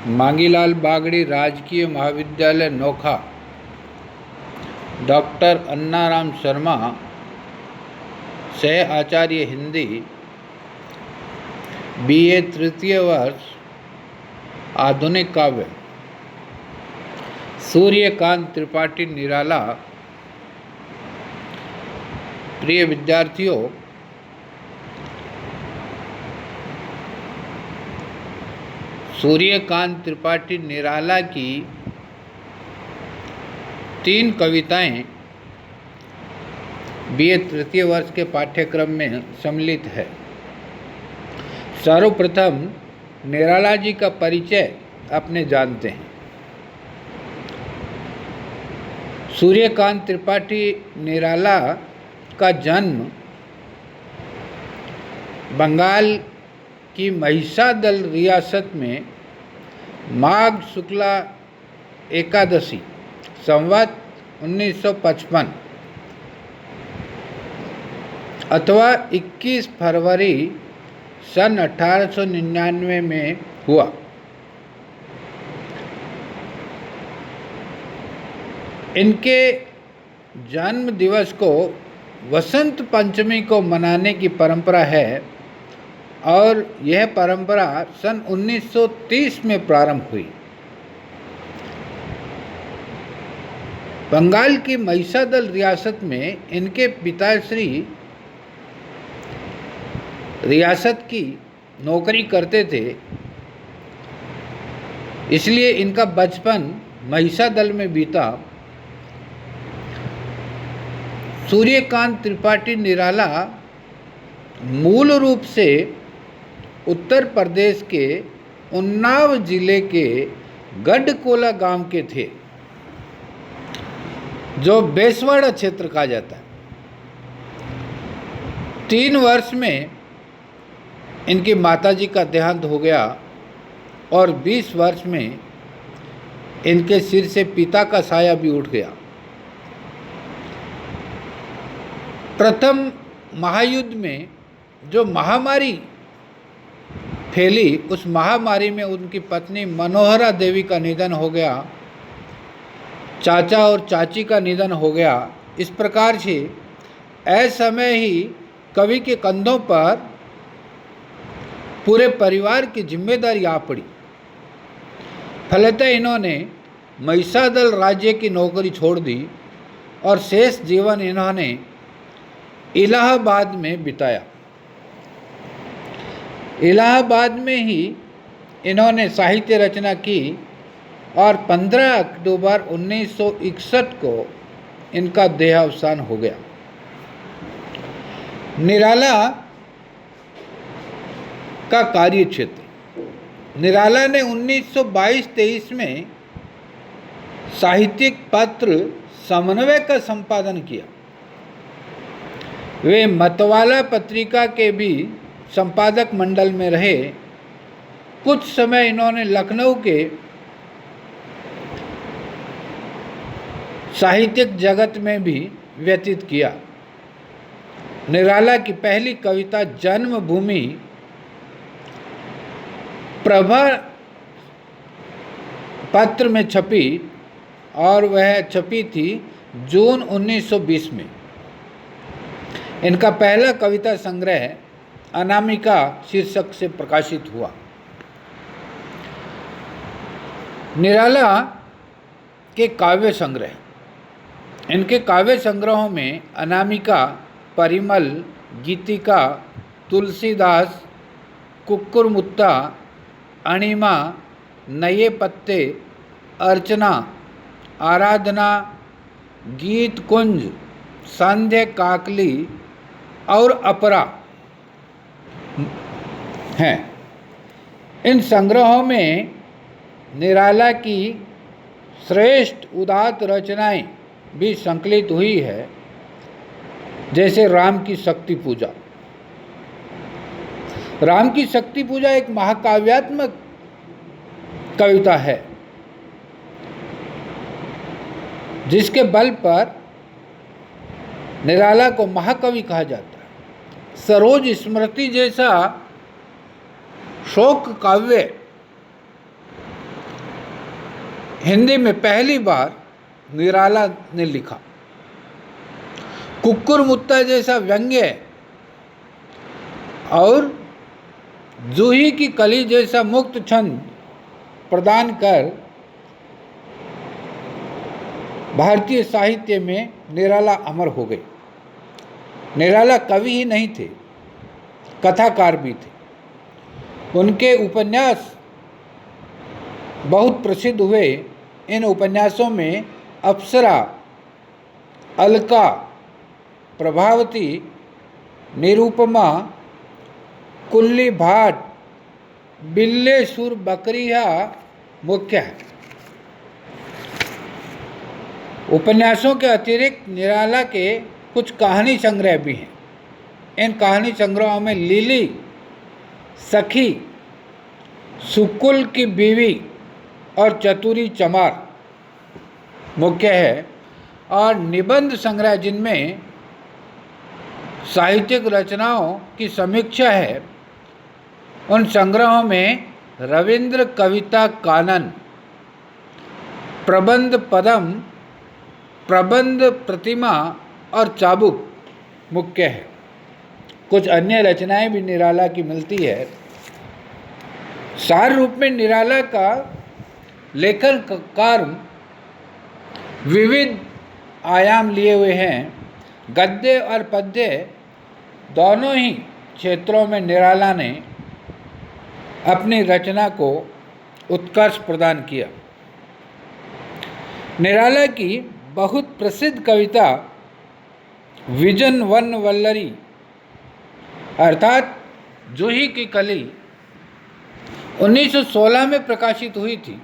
मांगीलाल बागड़ी राजकीय महाविद्यालय नोखा, डॉक्टर अन्नाराम शर्मा सह आचार्य हिंदी, BA तृतीय वर्ष, आधुनिक काव्य। सूर्यकांत त्रिपाठी निराला। प्रिय विद्यार्थियों, सूर्यकांत त्रिपाठी निराला की 3 कविताएं BA तृतीय वर्ष के पाठ्यक्रम में सम्मिलित है। सर्वप्रथम निराला जी का परिचय अपने जानते हैं। सूर्यकांत त्रिपाठी निराला का जन्म बंगाल की महिषादल रियासत में माघ शुक्ला एकादशी संवत 1955 अथवा 21 फरवरी सन 1899 में हुआ। इनके जन्म दिवस को वसंत पंचमी को मनाने की परंपरा है और यह परंपरा सन 1930 में प्रारंभ हुई। बंगाल की महिषादल रियासत में इनके पिताश्री रियासत की नौकरी करते थे, इसलिए इनका बचपन महिषादल में बीता। सूर्यकांत त्रिपाठी निराला मूल रूप से उत्तर प्रदेश के उन्नाव जिले के गढ़कोला गांव के थे, जो बेसवाड़ा क्षेत्र कहा जाता है। 3 वर्ष में इनकी माताजी का देहांत हो गया और 20 वर्ष में इनके सिर से पिता का साया भी उठ गया। प्रथम महायुद्ध में जो महामारी फैली, उस महामारी में उनकी पत्नी मनोहरा देवी का निधन हो गया, चाचा और चाची का निधन हो गया। इस प्रकार से असमय ही कवि के कंधों पर पूरे परिवार की जिम्मेदारी आ पड़ी। फलतः इन्होंने महिषादल राज्य की नौकरी छोड़ दी और शेष जीवन इन्होंने इलाहाबाद में बिताया। इलाहाबाद में ही इन्होंने साहित्य रचना की और 15 अक्टूबर 1961 को इनका देहावसान हो गया। निराला का कार्य क्षेत्र। निराला ने 1922-23 में साहित्यिक पत्र समन्वय का संपादन किया। वे मतवाला पत्रिका के भी संपादक मंडल में रहे। कुछ समय इन्होंने लखनऊ के साहित्यिक जगत में भी व्यतीत किया। निराला की पहली कविता जन्मभूमि प्रभा पत्र में छपी और वह छपी थी जून 1920 में। इनका पहला कविता संग्रह अनामिका शीर्षक से प्रकाशित हुआ। निराला के काव्य संग्रह। इनके काव्य संग्रहों में अनामिका, परिमल, गीतिका, तुलसीदास, कुक्कुरमुत्ता, अणिमा, नये पत्ते, अर्चना, आराधना, गीत कुंज, संध्या काकली और अपरा हैं। इन संग्रहों में निराला की श्रेष्ठ उदात्त रचनाएं भी संकलित हुई है, जैसे राम की शक्ति पूजा। राम की शक्ति पूजा एक महाकाव्यात्मक कविता है, जिसके बल पर निराला को महाकवि कहा जाता है। सरोज स्मृति जैसा शोक काव्य हिंदी में पहली बार निराला ने लिखा। कुक्कुर मुत्ता जैसा व्यंग्य और जूही की कली जैसा मुक्त छंद प्रदान कर भारतीय साहित्य में निराला अमर हो गए। निराला कवि ही नहीं थे, कथाकार भी थे। उनके उपन्यास बहुत प्रसिद्ध हुए। इन उपन्यासों में अप्सरा, अलका, प्रभावती, निरुपमा, कुल्ली भाट, बिल्लेसुर बकरिया मुख्य है। उपन्यासों के अतिरिक्त निराला के कुछ कहानी संग्रह भी हैं। इन कहानी संग्रहों में लिली, सखी, सुकुल की बीवी और चतुरी चमार मुख्य है, और निबंध संग्रह जिनमें साहित्यिक रचनाओं की समीक्षा है। उन संग्रहों में रविंद्र कविता कानन, प्रबंध पदम, प्रबंध प्रतिमा और चाबुक मुख्य है। कुछ अन्य रचनाएं भी निराला की मिलती है। सार रूप में निराला का लेखन कार्य विविध आयाम लिए हुए हैं। गद्य और पद्य दोनों ही क्षेत्रों में निराला ने अपनी रचना को उत्कर्ष प्रदान किया। निराला की बहुत प्रसिद्ध कविता विजन वन वल्लरी अर्थात जूही की कली 1916 में प्रकाशित हुई थी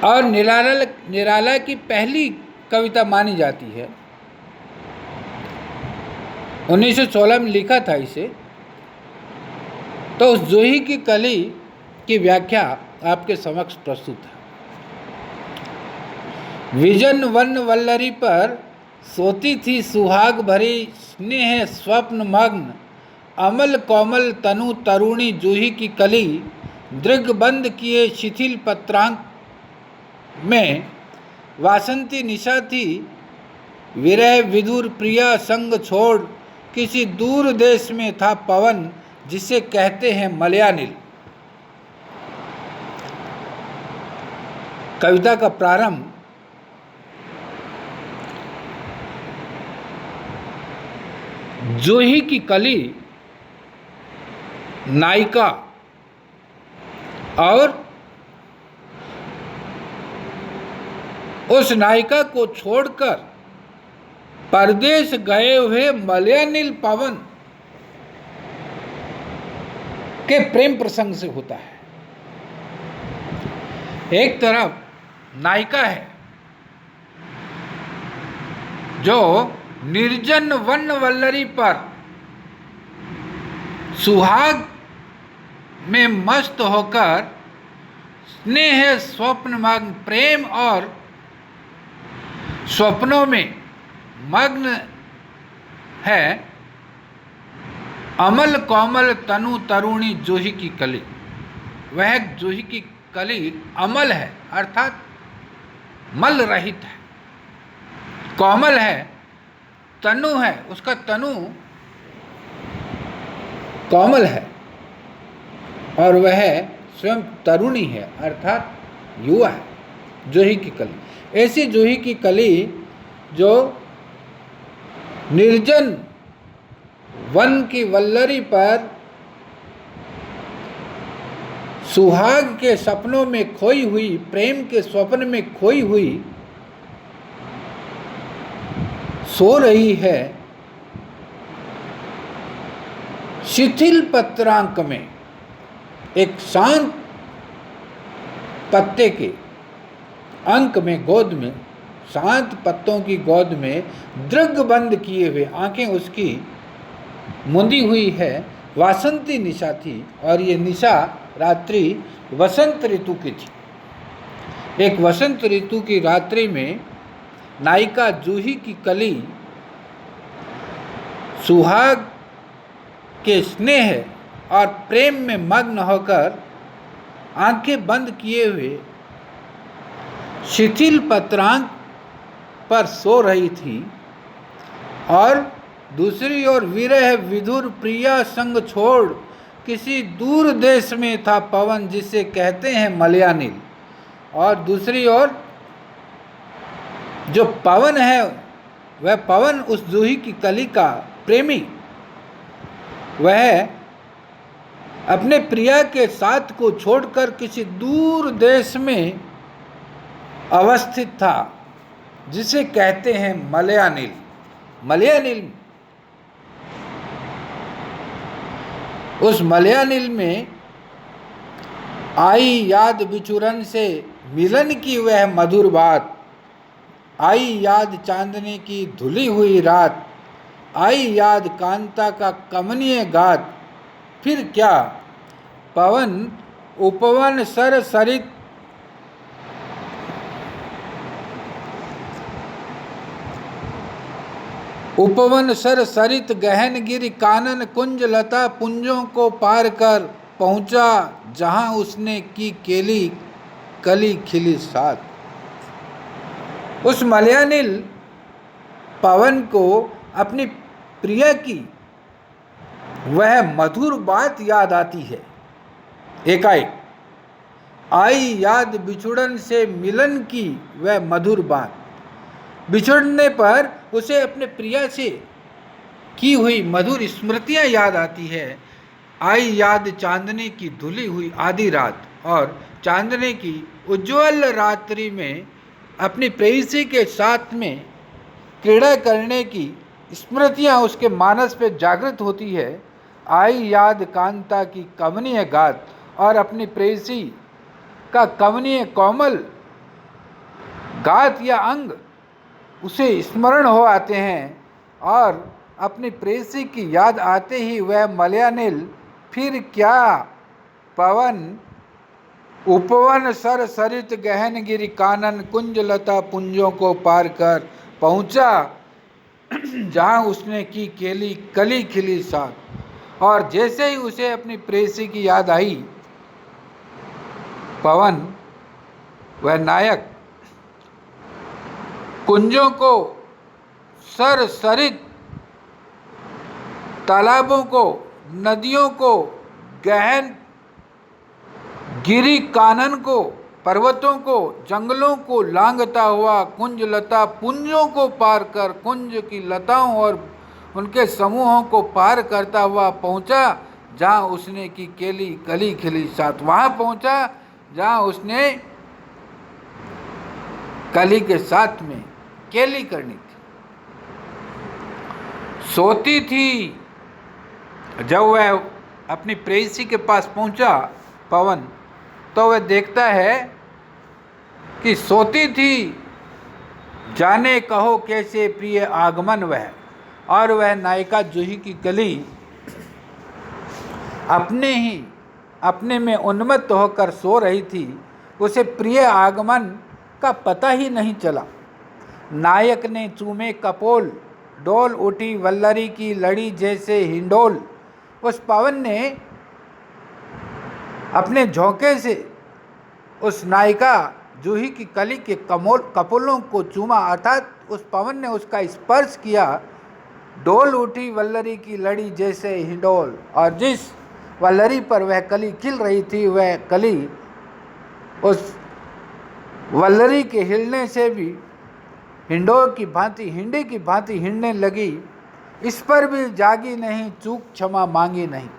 और निराला की पहली कविता मानी जाती है। 1916 में लिखा था इसे। तो उस जूही की कली की व्याख्या आपके समक्ष प्रस्तुत है। विजन वन वल्लरी पर सोती थी सुहाग भरी स्नेह स्वप्न मग्न, अमल कोमल तनु तरुणी जूही की कली दृग बंद किए शिथिल पत्रांक में वासंती निशा थी, विरह विदुर प्रिया संग छोड़ किसी दूर देश में था पवन जिसे कहते हैं मलयानिल। कविता का प्रारंभ जूही की कली नायिका और उस नायिका को छोड़कर परदेश गए हुए मलयानिल पवन के प्रेम प्रसंग से होता है। एक तरफ नायिका है जो निर्जन वन वल्लरी पर सुहाग में मस्त होकर स्नेह स्वप्न मग्न प्रेम और स्वप्नों में मग्न है। अमल कोमल तनु तरुणी जूही की कली, वह जूही की कली अमल है अर्थात मल रहित है, कोमल है, तनु है, उसका तनु कोमल है और वह स्वयं तरुणी है अर्थात युवा है। जूही की कली, ऐसी जूही की कली जो निर्जन वन की वल्लरी पर सुहाग के सपनों में खोई हुई, प्रेम के स्वप्न में खोई हुई सो रही है। शिथिल पत्रांक में एक शांत पत्ते के अंक में, गोद में, शांत पत्तों की गोद में दृग बंद किए हुए, आंखें उसकी मुंदी हुई है, वासंती निशा थी और ये निशा रात्रि वसंत ऋतु की थी। एक वसंत ऋतु की रात्रि में नायिका जूही की कली सुहाग के स्नेह और प्रेम में मग्न होकर आंखें बंद किए हुए शिथिल पत्रांक पर सो रही थी, और दूसरी ओर विरह विधुर प्रिया संग छोड़ किसी दूर देश में था पवन, जिसे कहते हैं मलयानिल। और दूसरी ओर जो पवन है वह पवन, उस जूही की कली का प्रेमी, वह अपने प्रिया के साथ को छोड़कर किसी दूर देश में अवस्थित था, जिसे कहते हैं मलयानिल। मलयानिल, उस मलयानिल में आई याद बिछुरन से मिलन की वह मधुर बात, आई याद चांदनी की धुली हुई रात, आई याद कांता का कमनीय गात। फिर क्या पवन उपवन सर सरित उपवन सर सरित गहन गिर कानन कुंज लता पुंजों को पार कर पहुंचा, जहां उसने की केली कली खिली साथ। उस मलयानिल पवन को अपनी प्रिय की वह मधुर बात याद आती है। एकाएक आई याद बिछुड़न से मिलन की वह मधुर बात। बिछुड़ने पर उसे अपने प्रिय से की हुई मधुर स्मृतियां याद आती है। आई याद चांदनी की धुली हुई आधी रात, और चांदनी की उज्ज्वल रात्रि में अपनी प्रेयसी के साथ में क्रीड़ा करने की स्मृतियां उसके मानस पे जागृत होती है। आई याद कांता की कमनीय गात, और अपनी प्रेयसी का कमनीय कोमल गात या अंग उसे स्मरण हो आते हैं, और अपनी प्रेयसी की याद आते ही वह मलयानिल फिर क्या पवन उपवन सर सरित गहन गिरी कानन कुंज लता पुंजों को पार कर पहुंचा, जहां उसने की केली कली खिली साथ। और जैसे ही उसे अपनी प्रेयसी की याद आई, पवन वह नायक कुंजों को सर सरित तालाबों को, नदियों को, गहन गिरी कानन को, पर्वतों को, जंगलों को लांघता हुआ कुंज लता पुंजों को पार कर, कुंज की लताओं और उनके समूहों को पार करता हुआ पहुंचा, जहां उसने की केली कली खिली साथ। वहां पहुंचा जहां उसने कली के साथ में केली करनी थी। सोती थी। जब वह अपनी प्रेयसी के पास पहुंचा पवन, तो वह देखता है कि सोती थी। जाने कहो कैसे प्रिय आगमन वह, और वह नायिका जूही की कली अपने में उन्मत्त होकर सो रही थी। उसे प्रिय आगमन का पता ही नहीं चला। नायक ने चूमे कपोल, डोल उठी वल्लरी की लड़ी जैसे हिंडोल। उस पवन ने अपने झोंके से उस नायिका जूही की कली के कपोलों को चूमा, अर्थात उस पवन ने उसका स्पर्श किया। डोल उठी वल्लरी की लड़ी जैसे हिंडोल, और जिस वल्लरी पर वह कली खिल रही थी, वह कली उस वल्लरी के हिलने से भी हिंडोल की भांति, हिंडे की भांति हिलने लगी। इस पर भी जागी नहीं, चूक क्षमा मांगी नहीं।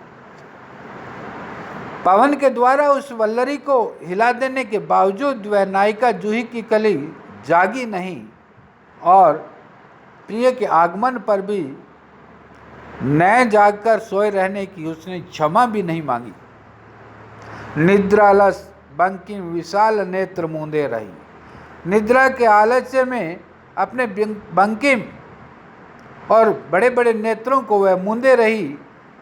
पवन के द्वारा उस वल्लरी को हिला देने के बावजूद वह नायिका जूही की कली जागी नहीं, और प्रिय के आगमन पर भी न जागकर सोए रहने की उसने क्षमा भी नहीं मांगी। निद्रालस बंकिम विशाल नेत्र मूंदे रही। निद्रा के आलस्य में अपने बंकिम और बड़े बड़े नेत्रों को वह मूंदे रही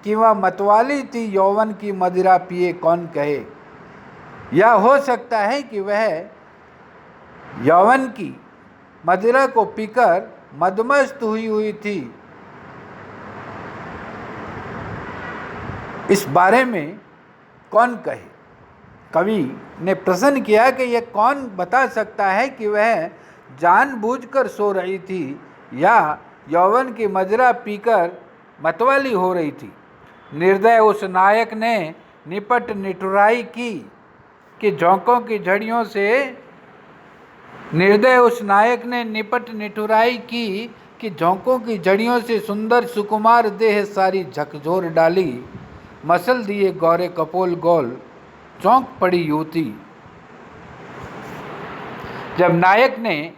कि वह मतवाली थी, यौवन की मदिरा पिए कौन कहे। या हो सकता है कि वह यौवन की मदिरा को पीकर मदमस्त हुई थी। इस बारे में कौन कहे? कवि ने प्रश्न किया कि यह कौन बता सकता है कि वह जानबूझकर सो रही थी या यौवन की मदिरा पीकर मतवाली हो रही थी। निर्दय उस नायक ने निपट निठुराई की कि झोंकों की झड़ियों से निर्दय उस नायक ने निपट निठुराई की कि झोंकों की झड़ियों से सुंदर सुकुमार देह सारी झकझोर डाली। मसल दिए गौरे कपोल गोल, चौंक पड़ी युवती। जब नायक ने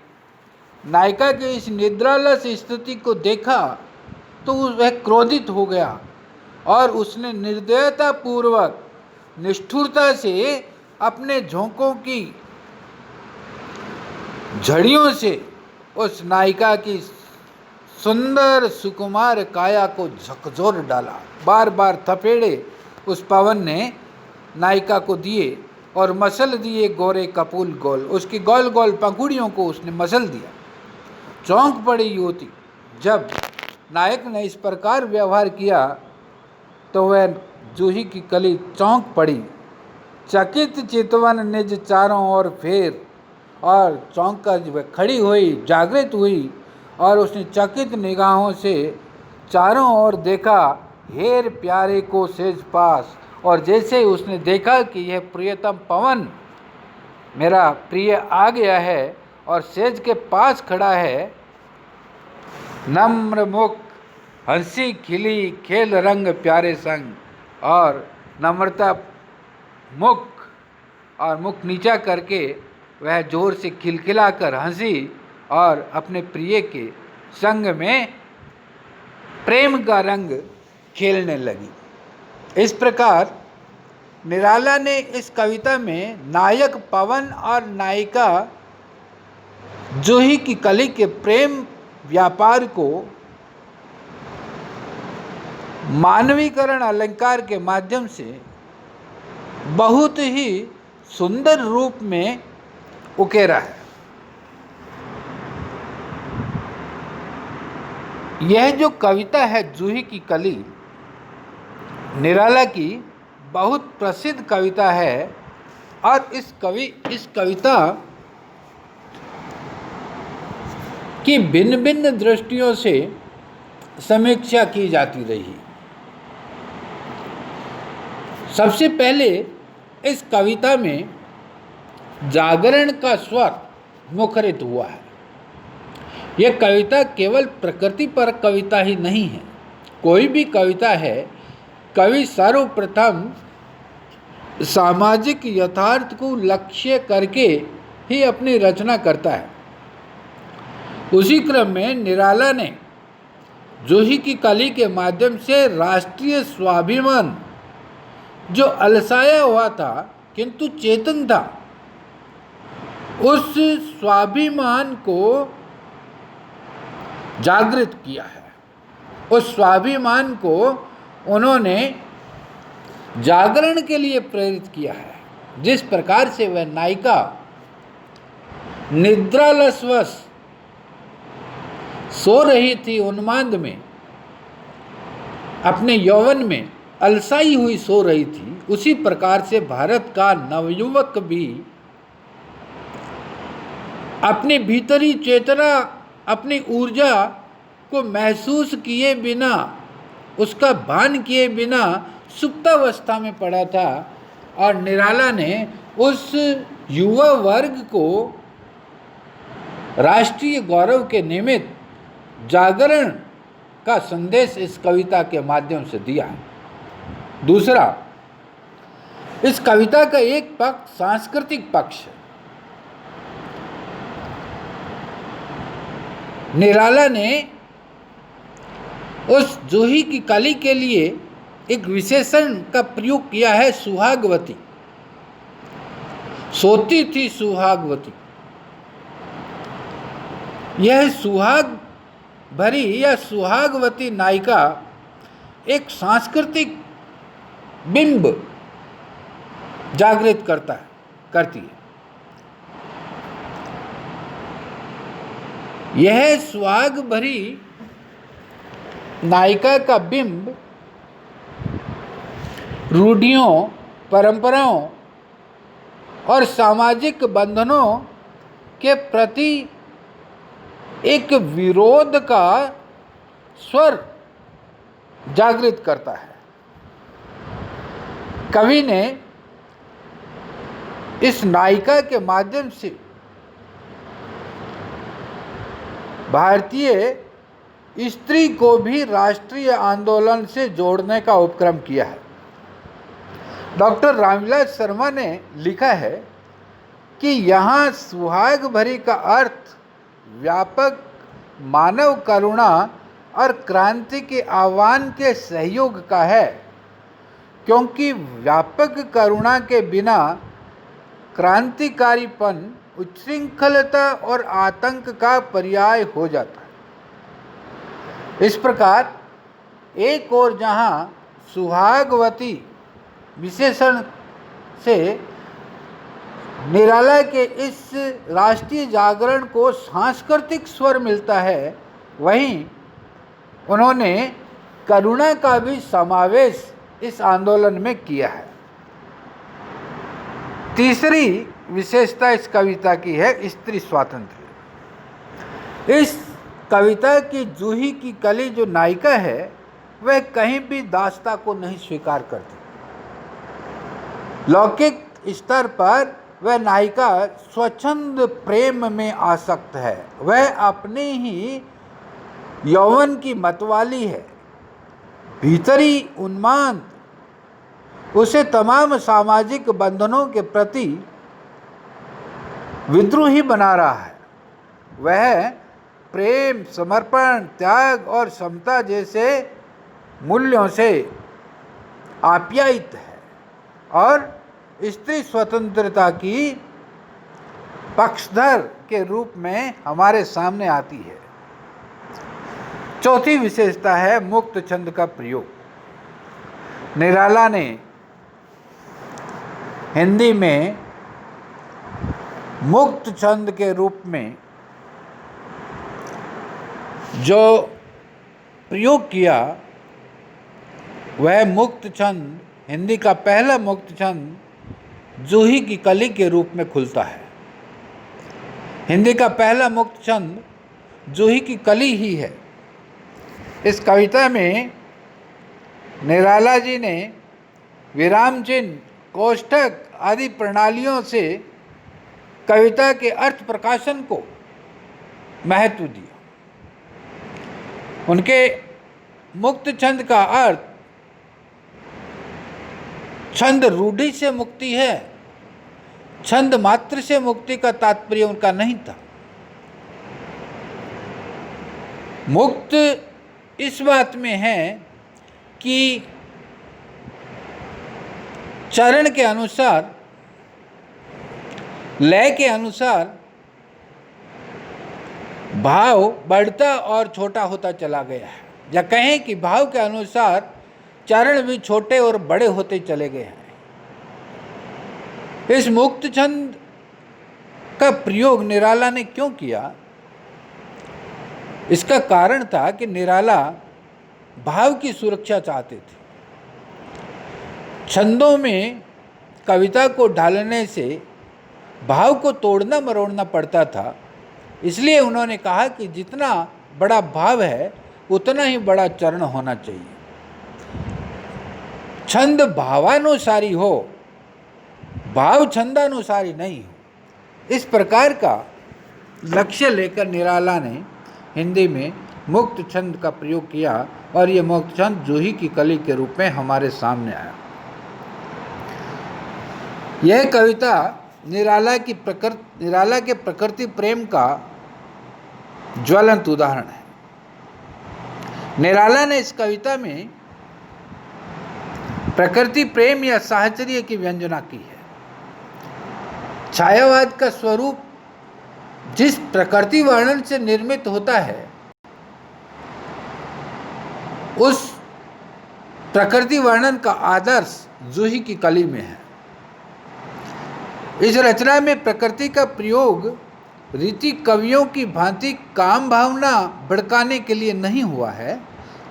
नायिका की इस निद्रालस स्थिति को देखा तो वह क्रोधित हो गया और उसने निर्दयता पूर्वक निष्ठुरता से अपने झोंकों की झड़ियों से उस नायिका की सुंदर सुकुमार काया को झकझोर डाला। बार बार थपेड़े उस पवन ने नायिका को दिए और मसल दिए गोरे कपूल गोल, उसकी गोल गोल पंखुड़ियों को उसने मसल दिया। चौंक पड़ी युवती। जब नायक ने इस प्रकार व्यवहार किया तो वह जूही की कली चौंक पड़ी। चकित चितवन निज चारों ओर फेर, और चौंक कर वह खड़ी हुई, जागृत हुई और उसने चकित निगाहों से चारों ओर देखा। हेर प्यारे को सेज पास, और जैसे उसने देखा कि यह प्रियतम पवन मेरा प्रिय आ गया है और सेज के पास खड़ा है, नम्र मुख हंसी खिली खेल रंग प्यारे संग, और नम्रता मुख और मुख नीचा करके वह जोर से खिलखिलाकर हंसी और अपने प्रिय के संग में प्रेम का रंग खेलने लगी। इस प्रकार निराला ने इस कविता में नायक पवन और नायिका जूही की कली के प्रेम व्यापार को मानवीकरण अलंकार के माध्यम से बहुत ही सुंदर रूप में उकेरा है। यह जो कविता है जूही की कली, निराला की बहुत प्रसिद्ध कविता है और इस कविता की भिन्न भिन्न दृष्टियों से समीक्षा की जाती रही। सबसे पहले इस कविता में जागरण का स्वर मुखरित हुआ है। यह कविता केवल प्रकृति पर कविता ही नहीं है। कोई भी कविता है, कवि सर्वप्रथम सामाजिक यथार्थ को लक्ष्य करके ही अपनी रचना करता है। उसी क्रम में निराला ने जूही की कली के माध्यम से राष्ट्रीय स्वाभिमान जो अलसाया हुआ था किंतु चेतन था, उस स्वाभिमान को जागृत किया है। उस स्वाभिमान को उन्होंने जागरण के लिए प्रेरित किया है। जिस प्रकार से वह नायिका निद्रालसवश सो रही थी, उन्माद में, अपने यौवन में अलसाई हुई सो रही थी, उसी प्रकार से भारत का नवयुवक भी अपने भीतरी चेतना, अपनी ऊर्जा को महसूस किए बिना, उसका भान किए बिना सुप्तावस्था में पड़ा था। और निराला ने उस युवा वर्ग को राष्ट्रीय गौरव के निमित्त जागरण का संदेश इस कविता के माध्यम से दिया है। दूसरा, इस कविता का एक पक्ष सांस्कृतिक पक्ष है। निराला ने उस जूही की कली के लिए एक विशेषण का प्रयोग किया है, सुहागवती। सोती थी सुहागवती। यह सुहाग भरी या सुहागवती नायिका एक सांस्कृतिक बिंब जागृत करती है। यह सुहाग भरी नायिका का बिंब रूढ़ियों, परंपराओं और सामाजिक बंधनों के प्रति एक विरोध का स्वर जागृत करता है। कवि ने इस नायिका के माध्यम से भारतीय स्त्री को भी राष्ट्रीय आंदोलन से जोड़ने का उपक्रम किया है। डॉक्टर रामविलास शर्मा ने लिखा है कि यहाँ सुहाग भरी का अर्थ व्यापक मानव करुणा और क्रांति के आह्वान के सहयोग का है, क्योंकि व्यापक करुणा के बिना क्रांतिकारीपन उच्छृंखलता और आतंक का पर्याय हो जाता है। इस प्रकार एक ओर जहाँ सुहागवती विशेषण से निराला के इस राष्ट्रीय जागरण को सांस्कृतिक स्वर मिलता है, वहीं उन्होंने करुणा का भी समावेश इस आंदोलन में किया है। तीसरी विशेषता इस कविता की है स्त्री स्वातंत्र्य। इस कविता की जूही की कली जो नायिका है, वह कहीं भी दास्ता को नहीं स्वीकार करती। लौकिक स्तर पर वह नायिका स्वच्छंद प्रेम में आसक्त है। वह अपने ही यौवन की मतवाली है। भीतरी उन्माद उसे तमाम सामाजिक बंधनों के प्रति विद्रोही बना रहा है। वह प्रेम, समर्पण, त्याग और समता जैसे मूल्यों से आप्यायित है और स्त्री स्वतंत्रता की पक्षधर के रूप में हमारे सामने आती है। चौथी विशेषता है मुक्त छंद का प्रयोग। निराला ने हिंदी में मुक्त छंद के रूप में जो प्रयोग किया, वह मुक्त छंद, हिंदी का पहला मुक्त छंद जूही की कली के रूप में खुलता है। हिंदी का पहला मुक्त छंद जूही की कली ही है। इस कविता में निराला जी ने विराम चिन्ह, कोष्ठक आदि प्रणालियों से कविता के अर्थ प्रकाशन को महत्व दिया। उनके मुक्त छंद का अर्थ छंद रूढ़ि से मुक्ति है, छंद मात्र से मुक्ति का तात्पर्य उनका नहीं था। मुक्त इस बात में है कि चरण के अनुसार, लय के अनुसार भाव बढ़ता और छोटा होता चला गया है, या कहें कि भाव के अनुसार चरण भी छोटे और बड़े होते चले गए हैं। इस मुक्त छंद का प्रयोग निराला ने क्यों किया? इसका कारण था कि निराला भाव की सुरक्षा चाहते थे। छंदों में कविता को ढालने से भाव को तोड़ना मरोड़ना पड़ता था, इसलिए उन्होंने कहा कि जितना बड़ा भाव है उतना ही बड़ा चरण होना चाहिए। छंद भावानुसारी हो, भाव छंदानुसारी नहीं हो। इस प्रकार का लक्ष्य लेकर निराला ने हिंदी में मुक्त छंद का प्रयोग किया और ये मुक्त छंद जूही की कली के रूप में हमारे सामने आया। यह कविता निराला के प्रकृति प्रेम का ज्वलंत उदाहरण है। निराला ने इस कविता में प्रकृति प्रेम या साहचर्य की व्यंजना की है। छायावाद का स्वरूप जिस प्रकृति वर्णन से निर्मित होता है, उस प्रकृति वर्णन का आदर्श जूही की कली में है। इस रचना में प्रकृति का प्रयोग रीति कवियों की भांति काम भावना भड़काने के लिए नहीं हुआ है,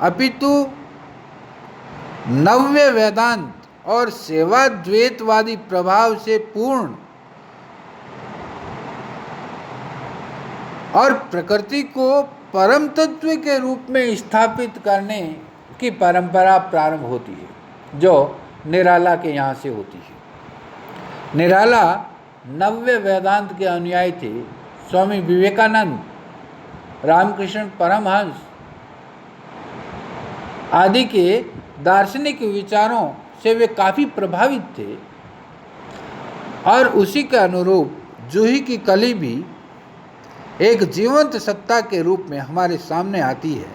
अपितु नव्य वेदांत और सेवाद्वैतवादी प्रभाव से पूर्ण और प्रकृति को परम तत्व के रूप में स्थापित करने की परंपरा प्रारंभ होती है, जो निराला के यहाँ से होती है। निराला नव्य वेदांत के अनुयायी थे। स्वामी विवेकानंद, रामकृष्ण परमहंस आदि के दार्शनिक विचारों से वे काफ़ी प्रभावित थे और उसी के अनुरूप जूही की कली भी एक जीवंत सत्ता के रूप में हमारे सामने आती है।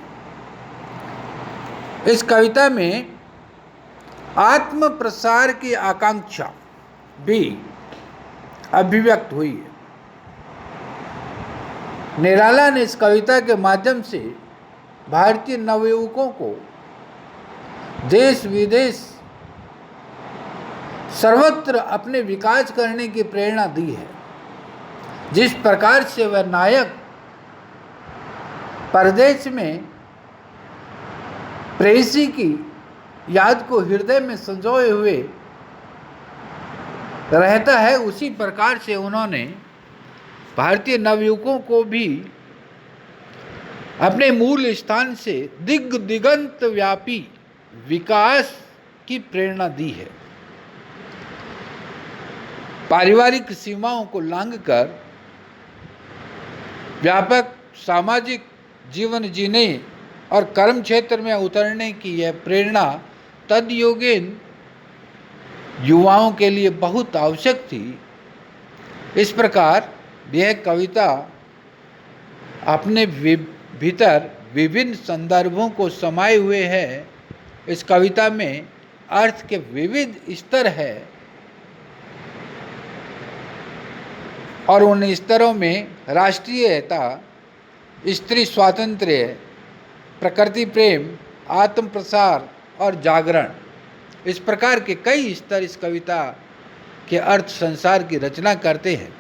इस कविता में आत्म प्रसार की आकांक्षा भी अभिव्यक्त हुई है। निराला ने इस कविता के माध्यम से भारतीय नवयुवकों को देश विदेश सर्वत्र अपने विकास करने की प्रेरणा दी है। जिस प्रकार से वह नायक परदेश में प्रेयसी की याद को हृदय में संजोए हुए रहता है, उसी प्रकार से उन्होंने भारतीय नवयुवकों को भी अपने मूल स्थान से दिगंत व्यापी विकास की प्रेरणा दी है। पारिवारिक सीमाओं को लांघकर व्यापक सामाजिक जीवन जीने और कर्म क्षेत्र में उतरने की यह प्रेरणा तदयुगीन युवाओं के लिए बहुत आवश्यक थी। इस प्रकार यह कविता अपने भीतर विभिन्न संदर्भों को समाये हुए है। इस कविता में अर्थ के विविध स्तर है और उन स्तरों में राष्ट्रीयता, स्त्री स्वातंत्र्य, प्रकृति प्रेम, आत्म प्रसार और जागरण, इस प्रकार के कई स्तर इस कविता के अर्थ संसार की रचना करते हैं।